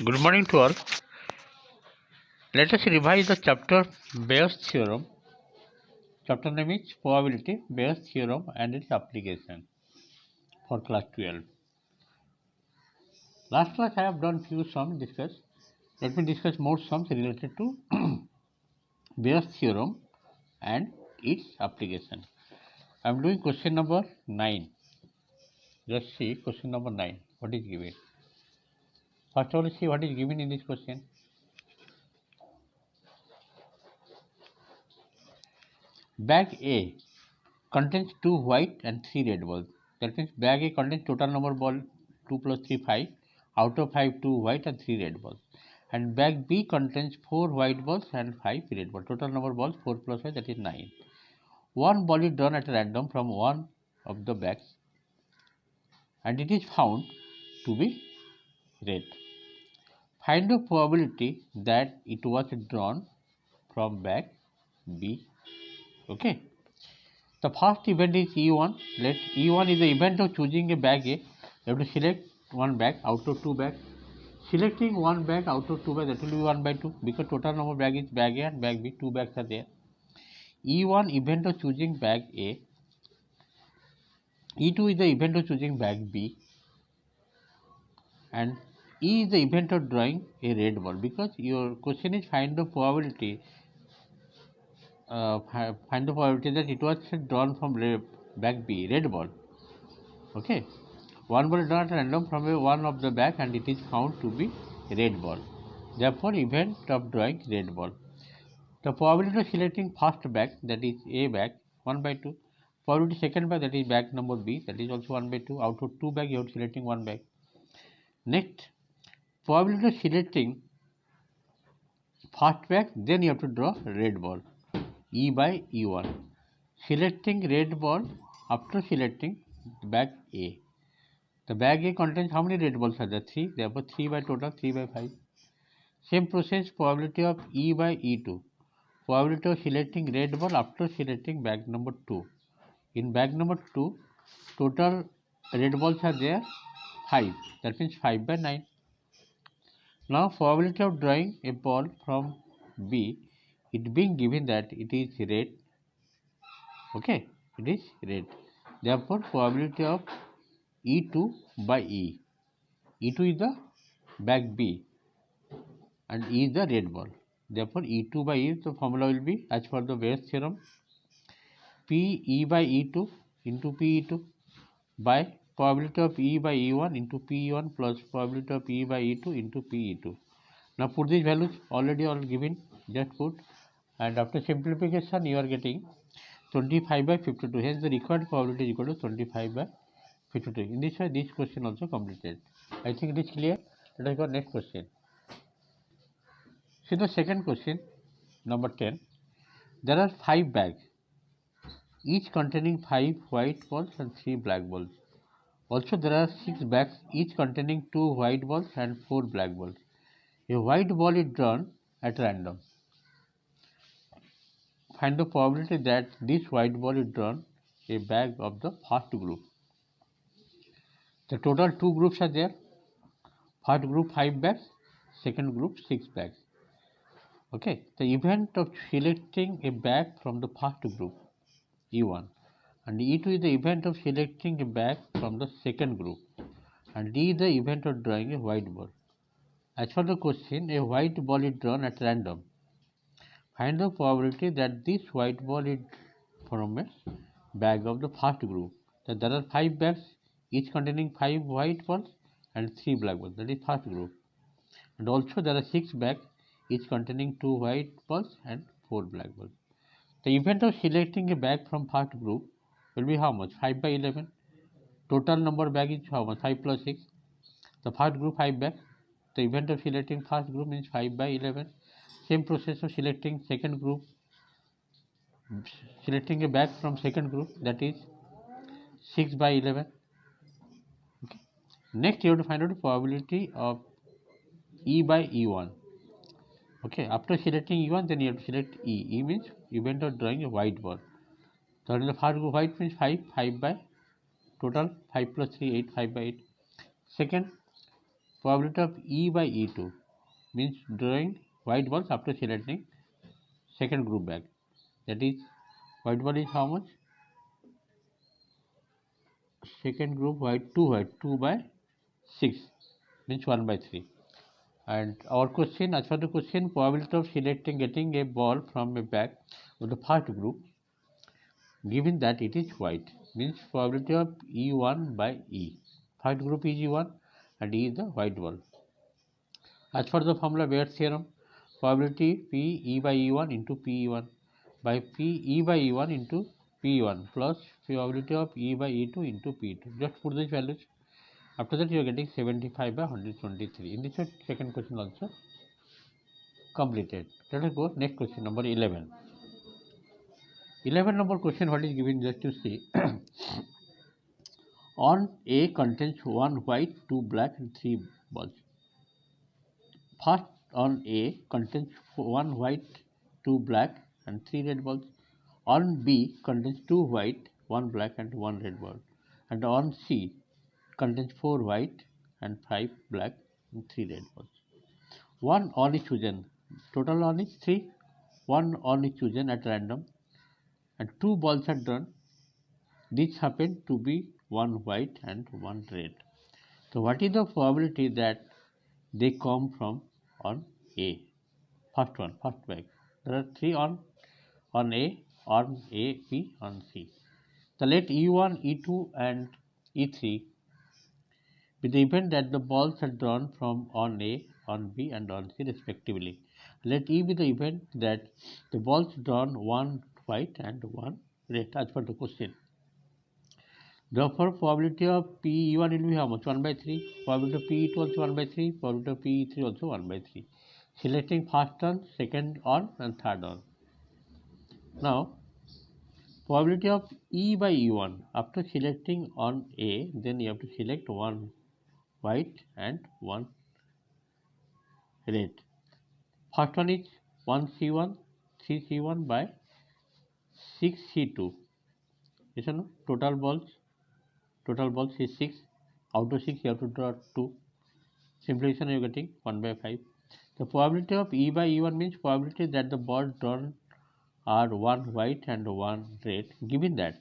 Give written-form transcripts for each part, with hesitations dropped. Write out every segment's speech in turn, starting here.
Good morning to all. Let us revise the chapter Bayes' theorem. Chapter name is Probability, Bayes' theorem and its application for class 12. Last class I have done few sums discussed. Let me discuss more sums related to Bayes' theorem and its application. I am doing question number 9. Just see question number 9. What is given? First of all, see what is given in this question. Bag A contains 2 white and 3 red balls. That means bag A contains total number ball 2 plus 3 5. Out of 5 2 white and 3 red balls. And bag B contains 4 white balls and 5 red balls. Total number balls 4 plus 5, that is 9. One ball is drawn at random from one of the bags and it is found to be red. Find the probability that it was drawn from bag B. Okay. The first event is E1. Let E1 is the event of choosing a bag A. You have to select one bag out of 2 bags. Selecting one bag out of 2 bags, that will be 1 by 2 because total number of bag is bag A and bag B. 2 bags are there. E1 event of choosing bag A. E2 is the event of choosing bag B. And E is the event of drawing a red ball because your question is find the probability. Find the probability that it was drawn from bag B, red ball. Okay. One ball is drawn at random from one of the bag and it is found to be red ball. Therefore, event of drawing red ball. The probability of selecting first bag, that is A bag, 1 by 2. Probability second bag, that is bag number B, that is also 1 by 2. Out of 2 bags, you are selecting 1 bag. Next, probability of selecting first bag, then you have to draw red ball. E by E1. Selecting red ball after selecting bag A. The bag A contains how many red balls are there? 3. Therefore, 3 by total, 3 by 5. Same process, probability of E by E2. Probability of selecting red ball after selecting bag number 2. In bag number 2, total red balls are there 5. That means 5 by 9. Now, probability of drawing a ball from B, it being given that it is red. Okay, it is red. Therefore, probability of E2 by E. E2 is the bag B and E is the red ball. Therefore, E2 by E, the formula will be as per the Bayes theorem, P E by E2 into P E2 by probability of E by E1 into P1 plus probability of E by E2 into P2. Now put these values already all given, just put, and after simplification you are getting 25 by 52. Hence the required probability is equal to 25 by 52. In this way, this question also completed. I think it is clear. Let us go next question. See the second question, number 10. There are 5 bags, each containing 5 white balls and 3 black balls. Also, there are 6 bags, each containing 2 white balls and 4 black balls. A white ball is drawn at random. Find the probability that this white ball is drawn a bag of the first group. The total 2 groups are there. First group 5 bags, second group 6 bags. Okay, the event of selecting a bag from the first group, E1, and E2 is the event of selecting a bag from the second group, and D is the event of drawing a white ball. As for the question, a white ball is drawn at random. Find the probability that this white ball is from a bag of the first group. So there are 5 bags, each containing 5 white balls and 3 black balls. That is first group. And also there are 6 bags, each containing 2 white balls and 4 black balls. The event of selecting a bag from first group will be how much? 5 by 11. Total number of bags is how much? 5 plus 6. The first group 5 bags. The event of selecting first group means 5 by 11. Same process of selecting second group. Selecting a bag from second group, that is 6 by 11. Okay. Next you have to find out the probability of E by E1. Okay, after selecting E1, then you have to select E. E means event of drawing a white ball. So in the first group, white means 5 by total 5 plus 3, 8, 5 by 8. Second, probability of E by E2 means drawing white balls after selecting second group back. That is, white ball is how much? Second group white 2 by 6 means 1 by 3. And our question, as for the question, probability of getting a ball from a bag of the first group, given that it is white, means probability of E1 by E. First group is E1 and E is the white ball. As for the formula Bayes' theorem, probability P E by E1 into PE1 by P E by E1 into P1 plus probability of E by E2 into P2. Just put these values. After that, you are getting 75 by 123. In this second question also completed. Let us go next question, number 11. 11 number question, what is given, just to see. On A contains 1 white, 2 black and 3 balls. First, on A contains 1 white, 2 black and 3 red balls. On B contains 2 white, 1 black and 1 red ball. And on C contains 4 white and 5 black and 3 red balls. One on is chosen. Total on is 3. One on is chosen at random and 2 balls are drawn. These happen to be 1 white and 1 red. So what is the probability that they come from on A? First one, first bag. There are 3 on A, B, on C. So let E1, E2 and E3 be the event that the balls are drawn from on A, on B and on C respectively. Let E be the event that the balls drawn 1 white and 1 red as per the question. Therefore, probability of PE1 will be how much? 1 by 3. Probability of PE2 also 1 by 3. Probability of PE3 also 1 by 3. Selecting first on, second on and third on. Now, probability of E by E1. After selecting on A, then you have to select 1 white and 1 red. First one is 1C1, 3C1 by 6C2. Yes or no? Total balls is 6. Out of 6 you have to draw 2. Simplification you are getting 1 by 5. The probability of E by E1 means probability that the balls drawn are 1 white and 1 red, given that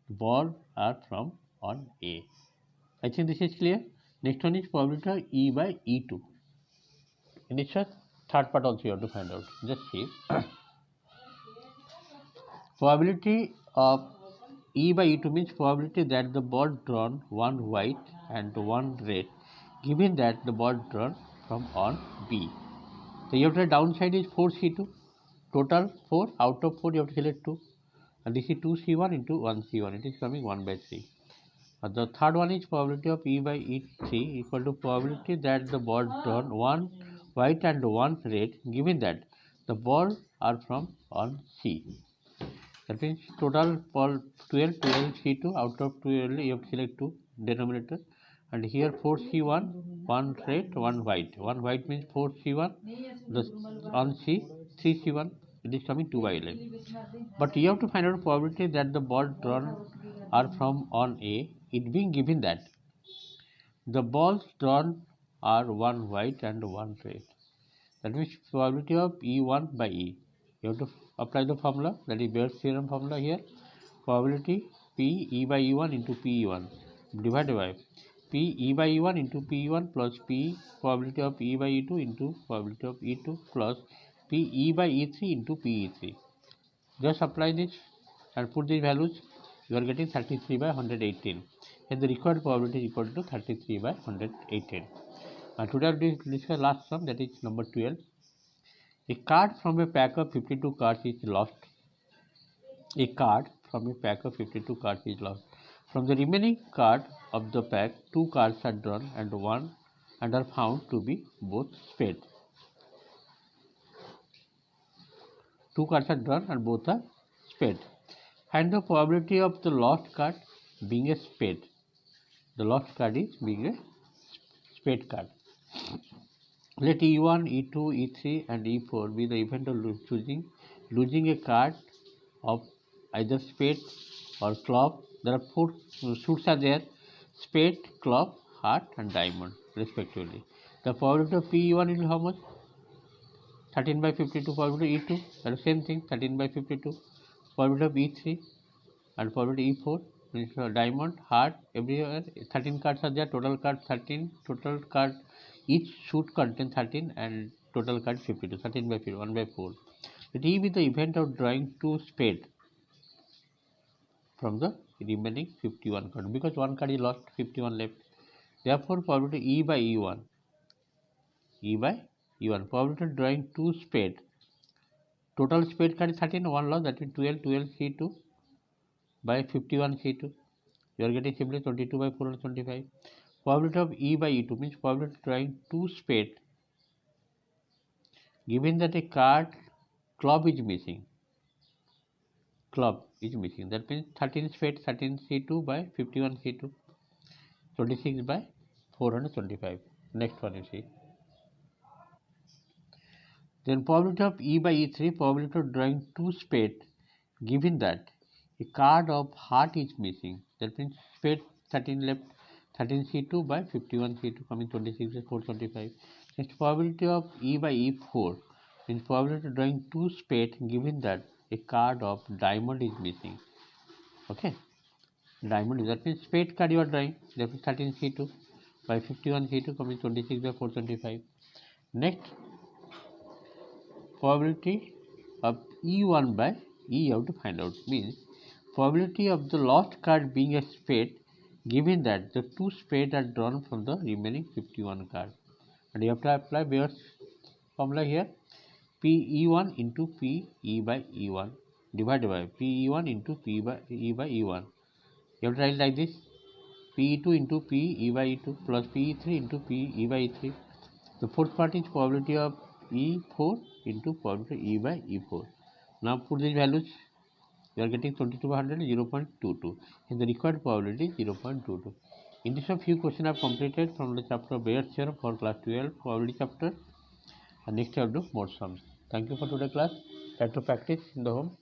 the balls are from on A. I think this is clear. Next one is probability of E by E2. In this third part also you have to find out. Just see. Probability of E by E2 means probability that the ball drawn 1 white and 1 red, given that the ball drawn from on B. So you have to downside is 4C2. Total 4. Out of 4 you have to select 2. And this is 2C1 into 1C1. It is coming 1 by 3. The third one is probability of E by E3 equal to probability that the ball drawn 1 white and 1 red, given that the ball are from on C. That means total ball 12 C2. Out of 12 you have to select 2 denominator. And here 4C1, 1 red, 1 white. 1 white means 4C1. On C, 3C1. It is coming 2 by 11. But you have to find out probability that the ball drawn are from on A. It being given that the balls drawn are 1 white and 1 red. That means probability of E1 by E. You have to apply the formula, that is Bayes' theorem formula here. Probability P E by E1 into PE1 divided by P E by E1 into PE1 plus P probability of E by E2 into probability of E2 plus P E by E3 into PE3. Just apply this and put these values. You are getting 33 by 118. And the required probability is equal to 33 by 118. And today I will discuss last sum, that is number 12. A card from a pack of 52 cards is lost. A card from a pack of 52 cards is lost. From the remaining card of the pack, 2 cards are drawn and are found to be both spade. 2 cards are drawn and both are spade. Find the probability of the lost card being a spade. The lost card is being a spade card. Let E1, E2, E3 and E4 be the event of losing a card of either spade or club. There are 4 suits are there: spade, club, heart and diamond respectively. The probability of PE1 will be how much? 13 by 52. Probability of E2, that is same thing, 13 by 52. Probability of E3 and probability E4 means diamond, heart, everywhere 13 cards are there, total card 13, total card each should contain 13 and total card 52, 13 by 50, 1 by 4. Let E be the event of drawing 2 spade from the remaining 51 card, because one card is lost, 51 left. Therefore, probability E by E1, probability of drawing 2 spade, total spade card is 13, one lost, that is 12 C2 by 51 C2. You are getting simply 22 by 425. Probability of E by E2 means probability of drawing 2 spade given that a card club is missing. That means 13 spade, 13 C2 by 51 C2, 26 by 425. Next one you see. Then probability of E by E3, probability of drawing 2 spade given that a card of heart is missing. That means spade 13 left, 13 C2 by 51 C2, coming 26 by 425. Next, probability of E by E4 means probability of drawing 2 spade given that a card of diamond is missing. Okay, diamond is, that means spade card you are drawing, that is 13 C2 by 51 C2, coming 26 by 425. Next, probability of E1 by E you have to find out, means probability of the lost card being a spade given that the 2 spades are drawn from the remaining 51 cards. And you have to apply Bayes' formula here, PE1 into PE by E1 divided by PE1 into P by E by E1. You have to write like this, PE2 into PE by E2 plus PE3 into PE by E3. The fourth part is probability of E4 into probability E by E4. Now put these values. You are getting 22 by 100, 0.22. And the required probability is 0.22. In this, a few questions I have completed from the chapter of Bayes' theorem for class 12 probability chapter. And next I will do more sums. Thank you for today's class. Try to practice in the home.